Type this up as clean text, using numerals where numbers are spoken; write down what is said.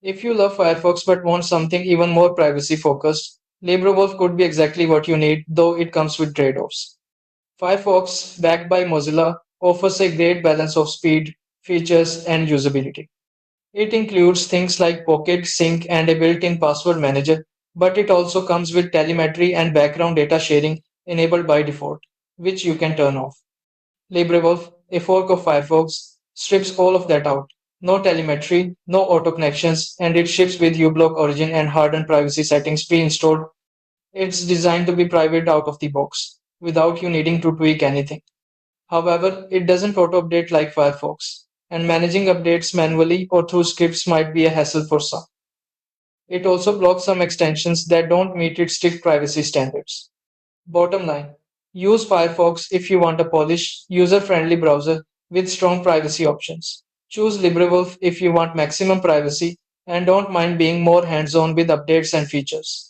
If you love Firefox but want something even more privacy focused, LibreWolf could be exactly what you need, though it comes with trade offs. Firefox, backed by Mozilla, offers a great balance of speed, features, and usability. It includes things like Pocket Sync and a built in password manager, but it also comes with telemetry and background data sharing enabled by default, which you can turn off. LibreWolf, a fork of Firefox, strips all of that out. No telemetry, no auto connections, and it ships with uBlock origin and hardened privacy settings pre-installed. It's designed to be private out of the box, without you needing to tweak anything. However, it doesn't auto-update like Firefox, and managing updates manually or through scripts might be a hassle for some. It also blocks some extensions that don't meet its strict privacy standards. Bottom line, use Firefox if you want a polished, user-friendly browser with strong privacy options. Choose LibreWolf if you want maximum privacy and don't mind being more hands-on with updates and features.